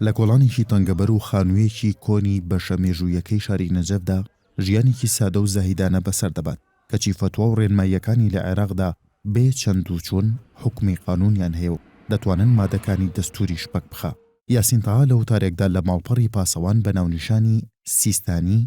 لە گۆڵانێکی تەنگەبەر و خانوویەکی کۆنی بەشە مێژوویەکەی شاری نەجەفدا ژیانێکی سادە و زەهیدانە بەسەر دەبات کەچی فتووە و ڕێنماییەکانی لە عێراقدا بێ چەند و چوون حکمی قانونیان هەیە و دەتوانن مادەکانی دەستوری شپەک بخا. یاسین تاها لە وتارێکدا لە ماڵپەڕی پاسەوان بە ناونیشانی سیستانی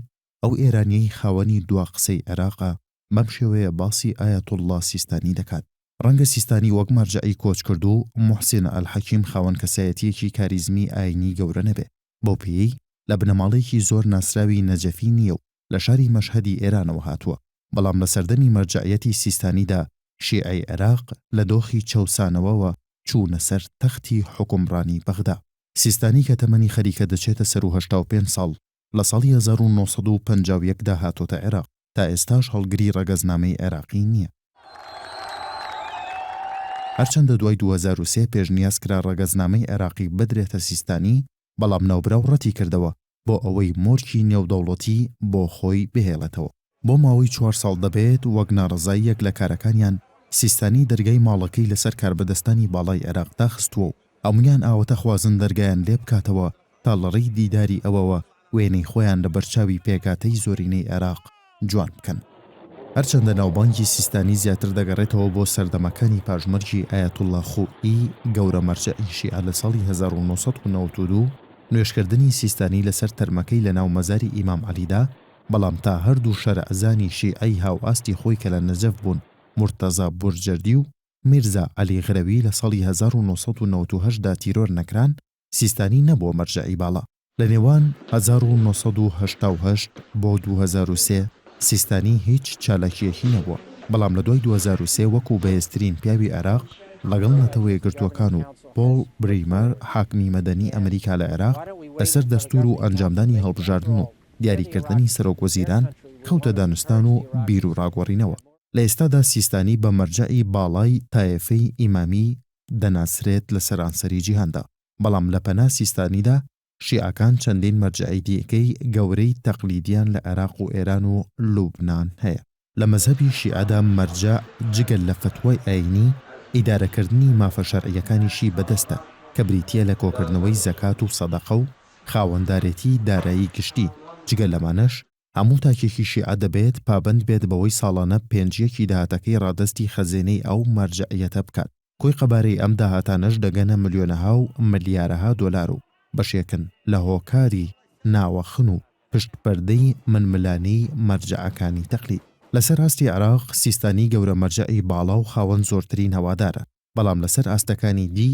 ئەو ئێرانیەی خاوەنی دوا قسەی عێراقا بەم شێوەیە باسی ئایەتوڵڵا سیستانی دەکات. ڕەنگە سیستانی وەک مەرجەعی کۆچ کرد و موحسین ئەلحەکیم خاوەن کەسایەتیەکی کاریزمی ئاینی گەورە نەبێ بۆ پێی لە بنەماڵێکی زۆر ناسراوی نەجەفی نییە و لە شاری مەشهەدی ئێرانەوە هاتووە، بەڵام لە سەردەمی مەرجەعیەتی سیستانیدا شیعەی عێراق لە دۆخی چەوسانەوەوە چوونە سەر تەختی حکومڕانی بەغدا. سیستانی کە تەمەنی خەریکە دەچێتە سەر و 85 ساڵ لە ساڵی 1950دا هاتۆتە عێراق تا ئێستاش هەڵگری ڕەگەزنامەی عێراقی نییە. هەرچەندە دوای 2003 پێشنیاز کرا ڕەگەزنامەی عێراقی بدرێتە سیستانی، بەڵام ناوبراو ڕەتی کردەوە بۆ ئەوەی مۆرکی نێودەوڵەتی بۆ خۆی بهێڵێتەوە. بۆ ماوەی 4 ساڵ دەبێت وەک ناڕەزاییەک لە کارەکانیان سیستانی دەرگای ماڵەکەی لەسەر کاربەدەستانی باڵای عێراقدا خستووە و هەمویان ئاوەتە خوازن دەرگایان لێ بکاتەوە تا لەڕێی دیداری ئەوەوە وێنەی خۆیان لە بەرچاوی پێکاتەی زۆرینەی عێراق جوان بکەن. هەرچەندە ناوبانگی سیستانی زیاتر دەگەڕێتەوە بۆ سەردەمەکانی پاژمەرجی ئایەتوڵڵا خوئی گەورە مەرجەعی شیعە لە ساڵی 1992 نوێشکردنی سیستانی لەسەر تەرمەکەی لە ناو مەزاری ئیمام عەلیدا، بەڵام تا هەردوو شەرعزانی شیعەی هاوئاستی خۆی کە لە نەجەف بوون مورتەزا بورجەردی و میرزا عەلی غرەوی لە ساڵی 1998دا تیرۆر نەکران، سیستانی نەبووە مەرجەعی باڵا. لە نێوان 1988 بۆ 2003 سیستانی هیچ چالاکیەکی نەبووە، بەڵام لە دوای 2003 وەکو بەهێزترین پیاوی عێراق لەگەڵ نەتەوە یەکگرتووەکان و پۆڵ بریمەر حاکمی مەدەنی ئەمریکا لە عێراق لەسەر دەستور و ئەنجامدانی هەڵبژاردن و دیاریکردنی سەرۆکوەزیران کەوتە دانوستان و بیر و ڕاگۆڕینەوە. لە ئێستادا سیستانی بە مەرجەعی باڵای تایەفەی ئیمامی دەناسرێت لە سەرانسەری جیهاندا، بەڵام لە پەنا سیستانیدا شیعەکان چەندین مەرجەعی دیکەی گەورەی تەقلیدیان لە عێراق و ئێران و لوبنان هەیە. لە مەزهەبی شیعەدا مەرجەع جگەل لە فتوای ئاینی ئیدارەکردنی مافە شەرعیەکانیشی بەدەستە کە بریتیە لە کۆکردنەوەی زەکات و سەدەقە و خاوەندارێتی دارایی گشتی. جگەل لەمانەش هەموو تاکێکی شیعە دەبێت پابند بێت بەوەی ساڵانە پێنجیەکی داهاتەکەی ڕادەستی خەزێنەی ئەو مەرجەعیەتە بکات. کۆی قەبارەی ئەم داهاتانەش دەگەنە ملیۆنەها و ملیارەها دۆلار و بەشێکن لە هۆکاری ناوەخن و پشتپەردەی منملانەی مەرجەعەکانی تەقلید. لەسەر ئاستی عێراق سیستانی گەورە مەرجەعی باڵا و خاوەن زۆرترین هەوادارە، بەڵام لەسەر ئاستەکانی دی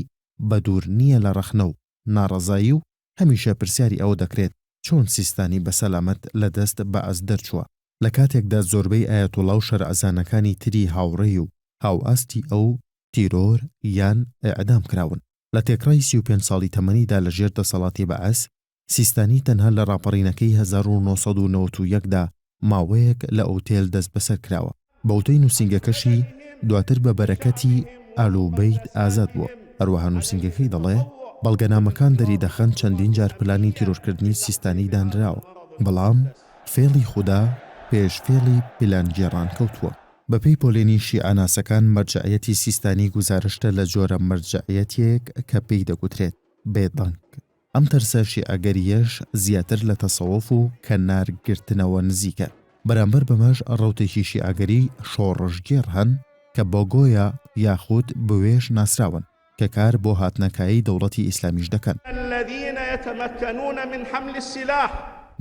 بەدوور نییە لە ڕەخنە و ناڕەزایی و هەمیشە پرسیاری ئەوە دەکرێت چۆن سیستانی بەسەلامەت لە دەست بەعەز دەرچووە لە کاتێکدا زۆربەی ئایەتوڵڵا و شەرعەزانەکانی تری هاوڕێی و هاوئاستی ئەو تیرۆر یان ئیعدام کراون. لە تێکڕای 35 ساڵی تەمەنیدا لە ژێر دەسەڵاتی بەعەز سیستانی تەنها لە ڕاپەڕینەکەی 1991دا ماوەیەک لە ئۆتێل دەست بەسەر کراوە. بەوتەی نووسینگەکەشی دواتر بە بەرەکەتی ئالوبەیت ئازاد بووە. هەروەها نووسینگەکەی دەڵێ بەڵگەنامەکان دەری دەخەن چەندین جار پلانی تیرۆرکردنی سیستانی دانراوە، بەڵام فێڵی خودا پێش فێڵی پلانگێڕان کەوتووە. بەپێی پۆلێنی شیعەناسەکان مەرجەعیەتی سیستانی گوزارشتە لە جۆرە مەرجەعیەتێک کە پێی دەگوترێت بێدەنگ. ئەم تەرسە شیعەگەریەش زیاتر لە تەسەووف و کەنارگرتنەوە نزیکە. بەرامبەر بەمەش ڕەوتێکی شیعەگەری شۆڕژگێڕ هەن کە بۆ گۆیە یاخود بوێش ناسراون کە کار بۆ هاتنەکایی دەوڵەتی ئیسلامیش دەکەن.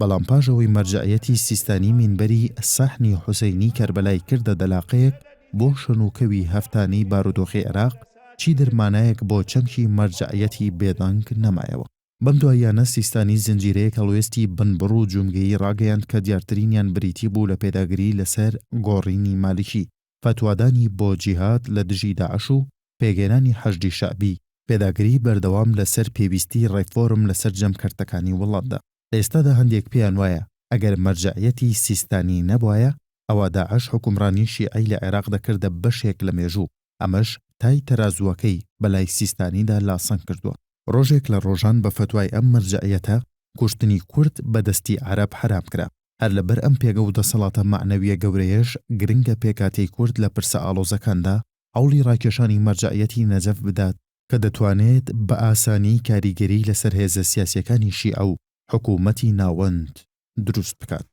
بەڵام پاژەوەی مەرجەعیەتی سیستانی مینبەری سەحنی حوسەینی کەربەلای کردە دەلاقەیەک بۆ شنووکەوی هەفتانەی بارودۆخی عێراق، چی دەرمانایەک بۆ چەمکی مەرجەعیەتی بێدەنگ نەمایەوە. بەم دواییانە سیستانی زنجیرەیەک هەڵوێستی بنبڕ و جومگەیی ڕاگەیاند کە دیارترینیان بریتی بوو لە پێداگری لەسەر گۆڕینی مالیکی، فتوادانی بۆ جیهاد لە دژی داعش و پێگەێنانی حەشدی شەعبی، پێداگری بەردەوام لەسەر پێویستی ڕێفۆرم لەسەر جەمکردەکانی وڵاتدا. ئێستادا هەندێک پێیان وایە ئەگەر مەرجەعیەتی سیستانی نەبوایە ئەوە داعش حکومڕانی شیعەی لە عێراق دەکردە بەشێک لە مێژوو، ئەمەش تای تەرازوەکەی بەلای سیستانیدا لاسەنگ کردووە. ڕۆژێک لە ڕۆژان بە فتوای ئەم مەرجەعیەتە کوشتنی کورد بەدەستی عەرەب حرام کرا. هەر لەبەر ئەم پێگە و دەسەڵاتە معنەویە گەورەیەش گرنگە پێکاتەی کورد لە پرسە ئاڵۆزەکاندا هەوڵی ڕاکێشانی مەرجەعیەتی نەجەف بدات کە دەتوانێت بە ئاسانی کاریگەری لەسەر هێزە سیاسیەکانی شیعە و حکوومەتی ناوەند دروست بکات.